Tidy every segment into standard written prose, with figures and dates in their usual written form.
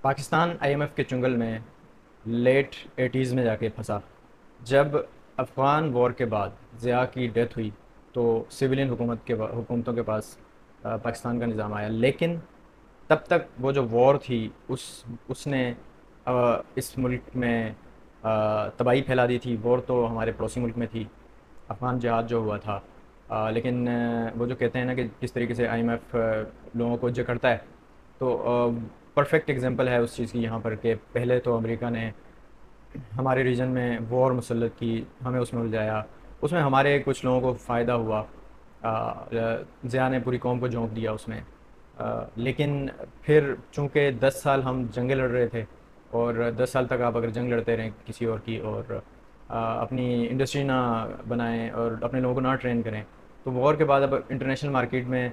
Pakistan IMF के चुंगल में late 80s में जाके फंसा। जब अफ़गान वॉर के बाद ज़िया की डेथ हुई तो सिविलियन हुकूमतों के पास पाकिस्तान का निज़ाम आया, लेकिन तब तक वो जो वॉर थी उसने इस मुल्क में तबाही फैला दी थी। वॉर तो हमारे पड़ोसी मुल्क में थी, अफ़गान जहाद जो हुआ था। लेकिन वो जो कहते हैं ना कि किस तरीके से आईएमएफ लोगों को जकड़ता है, तो परफेक्ट एग्जांपल है उस चीज़ की यहाँ पर कि पहले तो अमेरिका ने हमारे रीजन में वॉर मुसल्लत की, हमें उसमें उलझाया, उसमें हमारे कुछ लोगों को फ़ायदा हुआ। ज़िया ने पूरी कौम को झोंक दिया उसमें। लेकिन फिर चूँकि 10 साल हम जंगें लड़ रहे थे, और 10 साल तक आप अगर जंग लड़ते रहें किसी और की, और अपनी इंडस्ट्री ना बनाएं और अपने लोगों को ना ट्रेन करें, तो वॉर के बाद अब इंटरनेशनल मार्केट में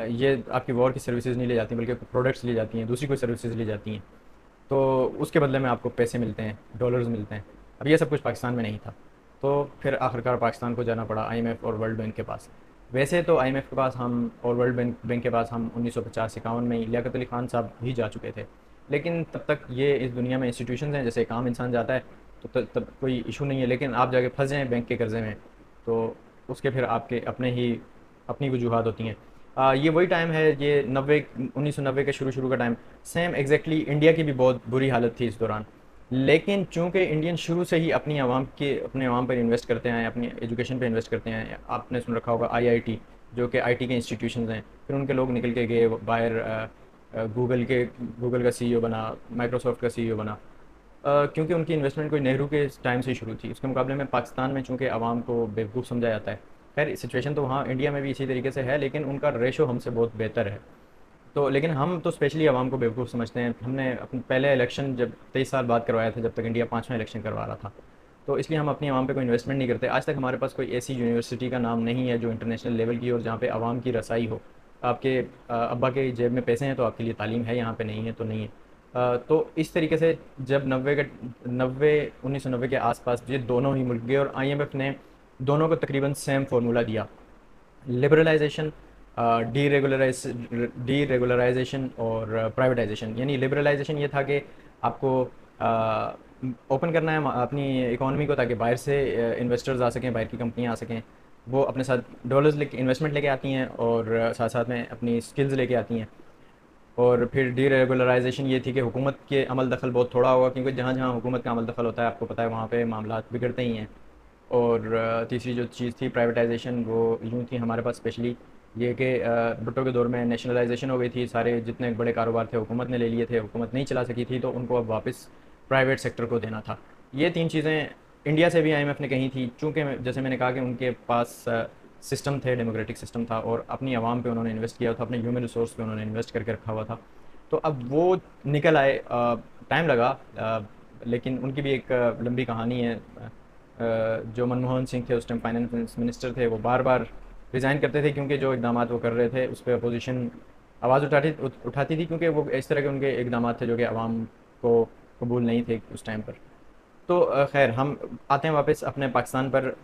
ये आपकी वॉर की सर्विसेज नहीं ली जाती, बल्कि प्रोडक्ट्स ली जाती हैं, दूसरी कोई सर्विसेज ली जाती हैं। तो उसके बदले में आपको पैसे मिलते हैं, डॉलर्स मिलते हैं। अब ये सब कुछ पाकिस्तान में नहीं था, तो फिर आखिरकार पाकिस्तान को जाना पड़ा आईएमएफ और वर्ल्ड बैंक के पास। वैसे तो आईएमएफ के पास हम और वर्ल्ड बैंक के पास हम 1950-51 में ही लियाकत अली खान साहब ही जा चुके थे। लेकिन तब तक ये इस दुनिया में इंस्टीट्यूशन हैं, जैसे एक आम इंसान जाता है तो तब कोई इशू नहीं है, लेकिन आप जाके फंस जाएँ बैंक के कर्ज़े में, तो उसके फिर आपके अपनी वजूहत होती हैं। ये वही टाइम है, ये 1990 के शुरू शुरू का टाइम। सेम एग्जैक्टली इंडिया की भी बहुत बुरी हालत थी इस दौरान। लेकिन चूंकि इंडियन शुरू से ही अपने आवाम पर इन्वेस्ट करते हैं, अपनी एजुकेशन पे इन्वेस्ट करते हैं। आपने सुन रखा होगा आईआईटी, जो कि आईटी के इंस्टीट्यूशंस हैं। फिर उनके लोग निकल के गए बाहर, गूगल का सीईओ बना, माइक्रोसॉफ्ट का सीईओ बना, क्योंकि उनकी इन्वेस्टमेंट कोई नेहरू के टाइम से ही शुरू थी। उसके मुकाबले में पाकिस्तान में चूंकि आवाम को बेवकूफ़ समझा जाता है। खैर सिचुएशन तो वहाँ इंडिया में भी इसी तरीके से है, लेकिन उनका रेशो हमसे बहुत बेहतर है। तो लेकिन हम तो स्पेशली आवाम को बेवकूफ़ समझते हैं। हमने अपने पहले इलेक्शन जब 23 साल बाद करवाया था, जब तक इंडिया पाँचवा इलेक्शन करवा रहा था, तो इसलिए हम अपनी आवाम पे कोई इन्वेस्टमेंट नहीं करते। आज तक हमारे पास कोई ऐसी यूनिवर्सिटी का नाम नहीं है जो इंटरनेशनल लेवल की और जहाँ पे आवाम की रसाई हो। आपके अब्बा के जेब में पैसे हैं तो आपके लिए तालीम है, यहाँ पे नहीं है तो नहीं है। तो इस तरीके से जब 1990 के आसपास ये दोनों ही मुल्क गए, और आईएमएफ ने दोनों को तकरीबन सेम फार्मूला दिया। लिबरलाइजेशन, डीरेगुलराइजेशन और प्राइवेटाइजेशन। यानी लिबरलाइजेशन ये था कि आपको ओपन करना है अपनी इकोनॉमी को, ताकि बाहर से इन्वेस्टर्स आ सकें, बाहर की कंपनियां आ सकें। वो अपने साथ डॉलर्स लेके इन्वेस्टमेंट लेके आती हैं, और साथ साथ में अपनी स्किल्स लेके आती हैं। और फिर डीरेगुलराइजेशन ये थी कि हुकूमत के अमल दखल बहुत थोड़ा होगा, क्योंकि जहाँ जहाँ हुकूमत का अमल दखल होता है आपको पता है वहाँ पे मामला बिगड़ते ही हैं। और तीसरी जो चीज़ थी प्राइवेटाइजेशन, वो यूँ थी हमारे पास स्पेशली ये कि भुट्टो के दौर में नेशनलाइजेशन हो गई थी। सारे जितने बड़े कारोबार थे हुकूमत ने ले लिए थे, हुकूमत नहीं चला सकी थी, तो उनको अब वापस प्राइवेट सेक्टर को देना था। ये तीन चीज़ें इंडिया से भी आईएमएफ ने कही थी, चूँकि जैसे मैंने कहा कि उनके पास सिस्टम थे, डेमोक्रेटिक सिस्टम था, और अपनी आवाम पे उन्होंने इन्वेस्ट किया था, अपने ह्यूमन रिसोर्स पे उन्होंने इन्वेस्ट करके रखा हुआ था। तो अब वो निकल आए, टाइम लगा, लेकिन उनकी भी एक लंबी कहानी है। जो मनमोहन सिंह थे उस टाइम फाइनेंस मिनिस्टर थे, वो बार बार रिज़ाइन करते थे, क्योंकि जो इकदाम वो कर रहे थे उस पर अपोजिशन आवाज़ उठाती थी, क्योंकि वो इस तरह के उनके इकदाम थे जो कि आवाम को कबूल नहीं थे उस टाइम पर। तो खैर हम आते हैं वापस अपने पाकिस्तान पर।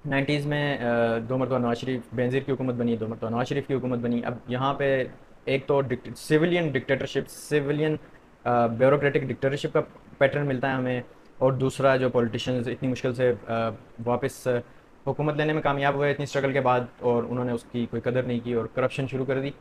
90s में दो मरतबा नवाज शरीफ, बेनज़ीर की हुकूमत बनी, दो मरतबा नवाज शरीफ की हुकूमत बनी। अब यहाँ पे एक तो civilian dictatorship, civilian bureaucratic dictatorship का पैटर्न मिलता है हमें, और दूसरा जो पॉलिटिशियंस इतनी मुश्किल से वापस हुकूमत लेने में कामयाब हुए इतनी स्ट्रगल के बाद, और उन्होंने उसकी कोई कदर नहीं की और करप्शन शुरू कर दी।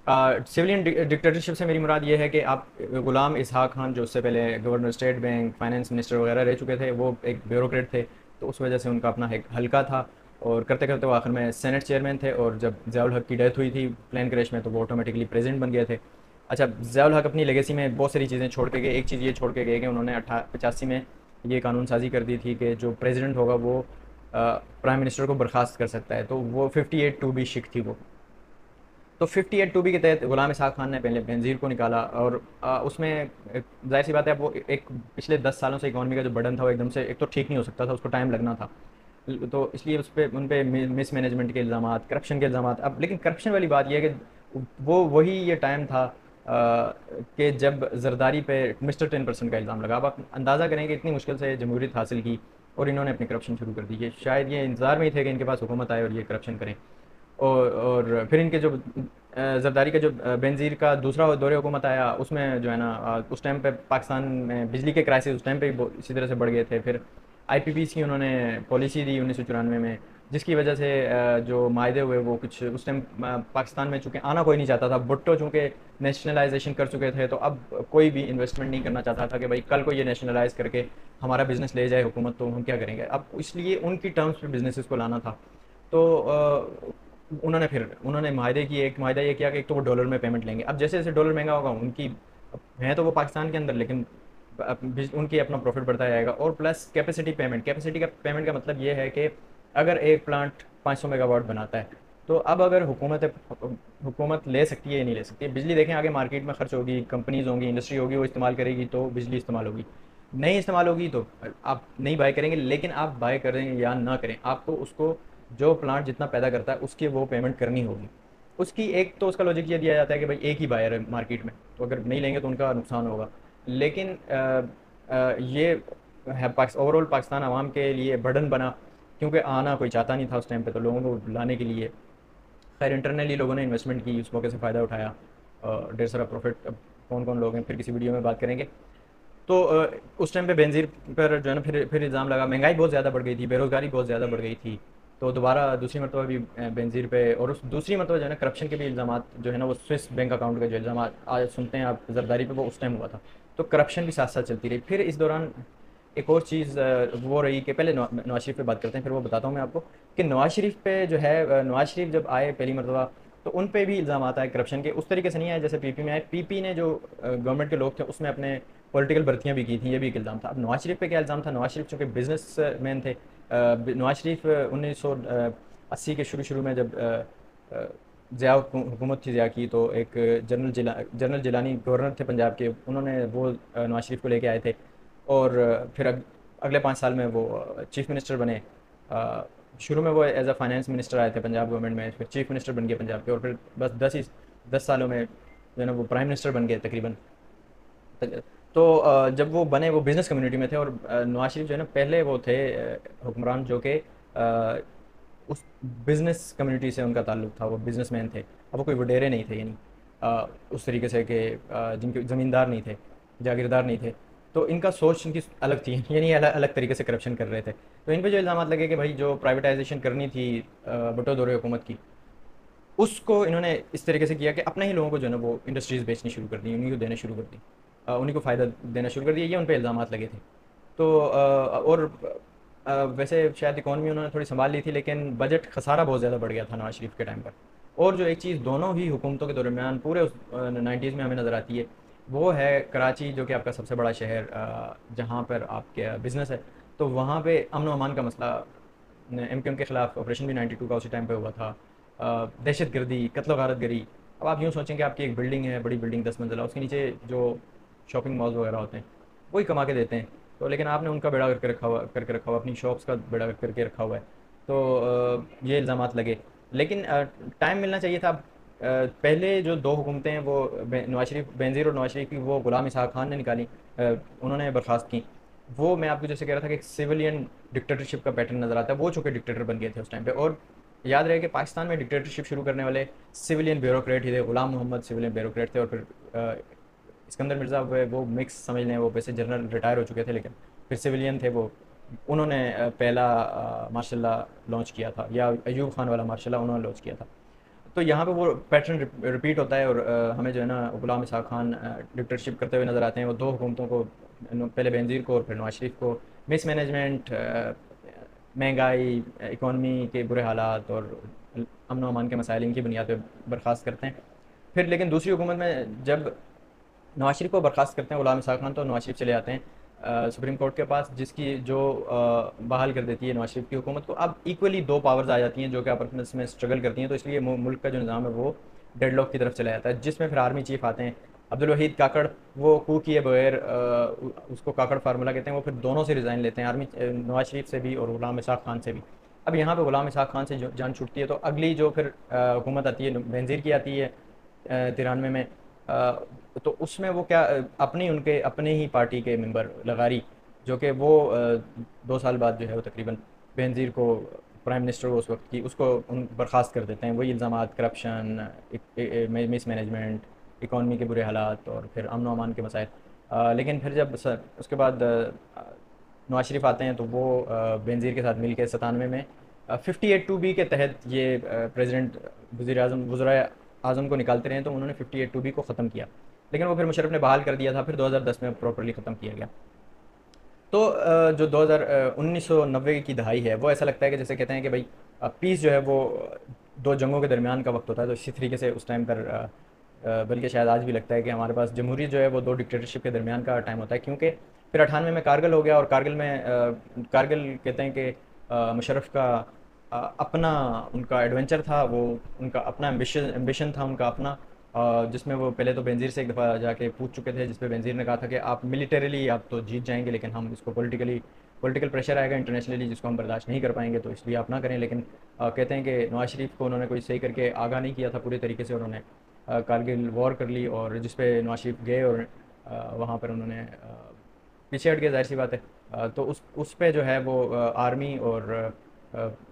सिविलियन डिक्टेटरशिप से मेरी मुराद ये है कि आप गुलाम इसहाक खान, जो उससे पहले governor state bank, finance minister वगैरह रह चुके थे, वो एक ब्यूरोक्रेट थे, तो उस वजह से उनका अपना एक हल्का था, और करते करते वो आखिर में सेनेट चेयरमैन थे। और जब ज़ियाउल हक की डेथ हुई थी प्लेन क्रैश में, तो वो ऑटोमेटिकली प्रेसिडेंट बन गए थे। अच्छा, ज़ियाउल हक अपनी लेगेसी में बहुत सारी चीज़ें छोड़ के गए। एक चीज़ ये छोड़ के गए कि उन्होंने 85 में ये कानून साजी कर दी थी कि जो प्रेसिडेंट होगा वो प्राइम मिनिस्टर को बर्खास्त कर सकता है। तो वो 58(2)B शिक थी वो। तो 58(2)B के तहत गुलाम इसहाक खान ने पहले बेनज़ीर को निकाला, और उसमें जाहिर सी बात है, वो एक पिछले 10 सालों से इकॉनमी का जो बर्डन था वो एकदम से एक तो ठीक नहीं हो सकता था, उसको टाइम लगना था। तो इसलिए उन पे मिस मैनेजमेंट के इल्ज़ाम, करप्शन के इल्ज़ाम। अब लेकिन करप्शन वाली बात यह है कि वो वही ये टाइम था कि जब जरदारी पे मिस्टर 10% का इल्ज़ाम लगा। अब आप अंदाज़ा करें कि इतनी मुश्किल से जमहूरियत हासिल की, और इन्होंने अपनी करप्शन शुरू कर दी। ये शायद ये इंतज़ार में ही थे कि इनके पास हुकूमत आए और ये करप्शन करें। और फिर इनके जो जरदारी का जो बेनज़ीर का दूसरा दौरे हुकूमत आया, उसमें जो है ना उस टाइम पे पाकिस्तान में बिजली के क्राइसिस उस टाइम पे भी इसी तरह से बढ़ गए थे। फिर आईपीपीस की उन्होंने पॉलिसी दी 1994 में, जिसकी वजह से जो मायदे हुए वो कुछ उस टाइम पाकिस्तान में चूँकि आना कोई नहीं चाहता था। भुट्टो चूँकि नेशनलाइजेशन कर चुके थे, तो अब कोई भी इन्वेस्टमेंट नहीं करना चाहता था कि भाई कल को ये नेशनलाइज करके हमारा बिज़नेस ले जाए हुकूमत, तो हम क्या करेंगे। अब इसलिए उनकी टर्म्स पे बिज़नेसेस को लाना था। तो उन्होंने माहदे की एक माहदा ये किया कि एक तो वो डॉलर में पेमेंट लेंगे। अब जैसे जैसे डॉलर महंगा होगा उनकी, हैं तो वो पाकिस्तान के अंदर, लेकिन उनकी अपना प्रॉफिट बढ़ता जाएगा। और प्लस कैपेसिटी का पेमेंट का मतलब ये है कि अगर एक प्लांट 500 मेगावाट बनाता है, तो अब अगर हुकूमत ले सकती है या नहीं ले सकती है। बिजली देखें आगे मार्केट में खर्च होगी, कंपनीज होंगी, इंडस्ट्री होगी, वो इस्तेमाल करेगी तो बिजली इस्तेमाल होगी। नहीं इस्तेमाल होगी तो आप नहीं बाय करेंगे। लेकिन आप बाय करें या ना करें, आपको उसको जो प्लांट जितना पैदा करता है उसकी वो पेमेंट करनी होगी। उसकी एक तो उसका लॉजिक ये दिया जाता है कि भाई एक ही बायर है मार्केट में, तो अगर नहीं लेंगे तो उनका नुकसान होगा। लेकिन ये है ओवरऑल पाकिस्तान आवाम के लिए बर्डन बना, क्योंकि आना कोई चाहता नहीं था उस टाइम पे, तो लोगों को लाने के लिए खैर इंटरनली लोगों ने इन्वेस्टमेंट की, उस मौके से फ़ायदा उठाया, ढेर सारा प्रॉफिट। अब कौन कौन लोग हैं फिर किसी वीडियो में बात करेंगे। तो उस टाइम पे बेनज़ीर पर जो है ना फिर इल्ज़ाम लगा, महंगाई बहुत ज़्यादा बढ़ गई थी, बेरोज़गारी बहुत ज़्यादा बढ़ गई थी। तो दोबारा दूसरी मरतबा भी बेनज़ीर पे, और उस दूसरी मरतबा जो है ना करप्शन के भी इल्ज़ामात जो है ना, वो स्विस बैंक अकाउंट के जो इल्ज़ामात आज सुनते हैं आप जरदारी पे, वो उस टाइम हुआ था। तो करप्शन भी साथ साथ चलती रही। फिर इस दौरान एक और चीज़ वो रही कि पहले नवाज शरीफ पे बात करते हैं, फिर वो बताता हूँ मैं आपको कि नवाज शरीफ पे जो है नवाज शरीफ जब आए पहली मरतबा, तो उन पे भी इल्ज़ाम आता है करप्शन के। उस तरीके से नहीं आए जैसे पीपी में आए। पीपी ने जो गवर्नमेंट के लोग थे उसमें अपने पॉलिटिकल भर्तियाँ भी की थी, ये भी एक इल्ज़ाम था। अब नवाज शरीफ पे क्या इल्ज़ाम था, नवाज शरीफ चूँकि बिजनेस मैन थे। नवाज शरीफ 1980 के शुरू शुरू में जब ज़िया हुकूमत थी ज़िया की, तो एक जनरल जिलानी गवर्नर थे पंजाब के, उन्होंने वो नवाज शरीफ को लेके आए थे। और फिर अगले 5 साल में वो चीफ मिनिस्टर बने। शुरू में वो एज अ फाइनेंस मिनिस्टर आए थे पंजाब गवर्नमेंट में, फिर चीफ मिनिस्टर बन गए पंजाब के, और फिर बस 10 सालों में जो है ना वो प्राइम मिनिस्टर बन गए तकरीबन। तो जब वो बने, वो बिज़नेस कम्युनिटी में थे। और नवाज शरीफ जो है ना पहले वो थे हुक्मरान जो कि उस बिज़नेस कम्युनिटी से उनका ताल्लुक था, वो बिज़नेसमैन थे। अब वो कोई वडेरे नहीं थे, यानी उस तरीके से कि जिनके ज़मींदार नहीं थे, जागीरदार नहीं थे। तो इनका सोच इनकी अलग थी, यानी अलग अलग तरीके से करप्शन कर रहे थे। तो इन पे जो इल्ज़ाम लगे कि भाई जो प्राइवेटाइजेशन करनी थी भुट्टो दौरे हुकूमत की, उसको इन्होंने इस तरीके से किया कि अपने ही लोगों को जो है ना वो इंडस्ट्रीज़ बेचनी शुरू कर दी, उन्हीं को देना शुरू कर दी, उन्हीं को फ़ायदा देना शुरू कर दिया। ये उन पे इल्ज़ाम लगे थे। तो और वैसे शायद इकॉनमी उन्होंने थोड़ी संभाल ली थी, लेकिन बजट खसारा बहुत ज़्यादा बढ़ गया था नवाज शरीफ के टाइम पर। और जो एक चीज़ दोनों ही हुकूमतों के दरमियान पूरे उस 90s में हमें नज़र आती है, वो है कराची, जो कि आपका सबसे बड़ा शहर जहाँ पर आपके बिज़नेस है। तो वहाँ पे अमन व अमान का मसला, एमक्यूएम के ख़िलाफ़ ऑपरेशन भी 92 का उसी टाइम पे हुआ था। दहशत गर्दी, कत्ल गारत गरी। अब आप यूँ सोचें कि आपकी एक बिल्डिंग है, बड़ी बिल्डिंग 10 मंजिला, उसके नीचे जो शॉपिंग मॉल्स वगैरह होते हैं वही कमा के देते हैं। तो लेकिन आपने उनका बेड़ा करके रखा हुआ, अपनी शॉप्स का बेड़ा करके रखा हुआ है। तो ये इल्ज़ामात लगे। लेकिन टाइम मिलना चाहिए था। पहले जो दो हुकूमतें हैं वो नवाज शरीफ, बेनज़ीर और नवाज शरीफ की, वो गुलाम इसहाक़ खान ने निकाली, उन्होंने बर्खास्त की। वो मैं आपको जैसे कह रहा था कि एक सिविलियन डिक्टेटरशिप का पैटर्न नज़र आता है, वो चूँकि डिक्टेटर बन गए थे उस टाइम पे। और याद रहे कि पाकिस्तान में डिक्टेटरशिप शुरू करने वाले सिविलियन ब्यूरोक्रेट ही थे। गुलाम मोहम्मद सिविलियन ब्यूरोक्रेट थे, और फिर सिकंदर मिर्ज़ा वो मिक्स समझ लें, वो वैसे जनरल रिटायर हो चुके थे, लेकिन फिर सिविलियन थे वो। उन्होंने पहला मार्शल लॉ लॉन्च किया था, या अयूब खान वाला मार्शल लॉ उन्होंने लॉन्च किया था। तो यहाँ पे वो पैटर्न रिपीट होता है। और हमें जो है ना गुलाम इसहाक़ खान डिक्टेटरशिप करते हुए नज़र आते हैं। वो दो हुकूमतों को, पहले बेनज़ीर को और फिर नवाज शरीफ को, मिसमैनेजमेंट, महंगाई, इकॉनमी के बुरे हालात और अमन व अमान के मसाइल, इनकी बुनियाद पर बर्खास्त करते हैं। फिर लेकिन दूसरी हुकूमत में जब नवाज शरीफ को बर्खास्त करते हैं गुलाम इसहाक़ खान, तो नवाज शरीफ चले जाते हैं सुप्रीम कोर्ट के पास, जिसकी जो बहाल कर देती है नवाज शरीफ की हुकूमत को। अब इक्वली दो पावर्स आ जाती हैं जो कि आपस में स्ट्रगल करती हैं। तो इसलिए मुल्क का जो निज़ाम है वो डेडलॉक की तरफ चला जाता है, जिसमें फिर आर्मी चीफ आते हैं अब्दुल वहीद काकड़। वो कू किए बगैर, उसको काकड़ फार्मूला कहते हैं, वो फिर दोनों से रिज़ाइन लेते हैं, आर्मी नवाज शरीफ से भी और गुलाम इसहाक़ खान से भी। अब यहाँ पे गुलाम इसहाक़ खान से जो जान छूटती है, तो अगली जो फिर हुकूमत आती है बेनज़ीर की आती है 93 में। तो उसमें वो क्या, उनके अपने ही पार्टी के मेंबर लगारी, जो कि वो 2 साल बाद जो है वो तकरीबन बेनज़ीर को प्राइम मिनिस्टर उस वक्त की, उसको उन बर्खास्त कर देते हैं। वही इल्ज़ामात, करप्शन, मिस मैनेजमेंट, इकॉनमी के बुरे हालात और फिर अमन अमान के मसाइल। लेकिन फिर जब उसके बाद नवाज शरीफ आते हैं तो वो बेनज़ीर के साथ मिल के 97 में 58(2)B के तहत ये प्रेसिडेंट वज़ीर आज़म वज़राए आज़म को निकालते रहे, तो उन्होंने 58(2)B को ख़त्म किया। लेकिन वो फिर मुशर्रफ ने बहाल कर दिया था, फिर 2010 में प्रॉपरली ख़त्म किया गया। तो जो 1990 की दहाई है, वो ऐसा लगता है कि जैसे कहते हैं कि भाई पीस जो है वो दो जंगों के दरमियान का वक्त होता है। तो इसी तरीके से उस टाइम पर बल्कि शायद आज भी लगता है कि हमारे पास जमहूरी जो है वो दो डिक्टेटरशिप के दरमियान का टाइम होता है, क्योंकि फिर 98 में कारगिल हो गया, और कारगिल में कारगिल कहते हैं कि मुशर्रफ का अपना उनका एडवेंचर था, वो उनका अपना एम्बिशन था, उनका अपना जिसमें वो पहले तो बेनज़ीर से एक दफ़ा जाके पूछ चुके थे, जिस पे बेनज़ीर ने कहा था कि आप मिलिटरीली आप तो जीत जाएंगे, लेकिन हम इसको पॉलिटिकल प्रेशर आएगा इंटरनेशनली जिसको हम बर्दाश्त नहीं कर पाएंगे, तो इसलिए आप ना करें। लेकिन कहते हैं कि नवाज शरीफ को उन्होंने कोई सही करके आगाह नहीं किया था पूरे तरीके से। उन्होंने कारगिल वॉर कर ली, और जिस पे नवाज शरीफ गए और वहाँ पर उन्होंने पीछे हट गए, जाहिर सी बात है। तो उस पे जो है वो आर्मी और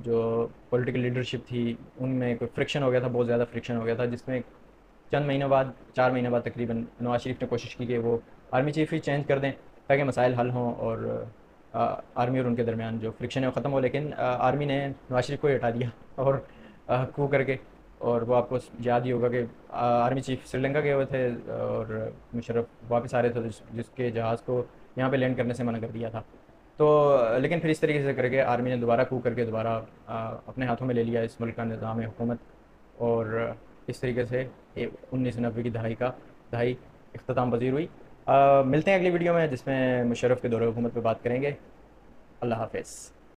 जो पॉलिटिकल लीडरशिप थी उनमें कोई फ्रिक्शन हो गया था, बहुत ज़्यादा फ्रिक्शन हो गया था, जिसमें चंद महीनों बाद, 4 महीने बाद तकरीबन, नवाज शरीफ ने कोशिश की कि वो आर्मी चीफ ही चेंज कर दें ताकि मसाइल हल हों और आर्मी और उनके दरमियान जो फ्रिक्शन है वो ख़त्म हो। लेकिन आर्मी ने नवाज शरीफ को ही हटा दिया और कू करके। और वो आपको याद ही होगा कि आर्मी चीफ श्रीलंका गए हुए थे और मुशर्रफ वापस आ रहे थे, तो जिसके जहाज़ को यहाँ पे लैंड करने से मना कर दिया था। तो लेकिन फिर इस तरीके से करके आर्मी ने दोबारा कू करके दोबारा अपने हाथों में ले लिया इस मुल्क का निज़ाम हुकूमत, और इस तरीके से 1990 की दहाई इख्तिताम पजीर हुई। मिलते हैं अगली वीडियो में, जिसमें मुशर्रफ के दौरे हुकूमत पर बात करेंगे। अल्लाह हाफ़िज़।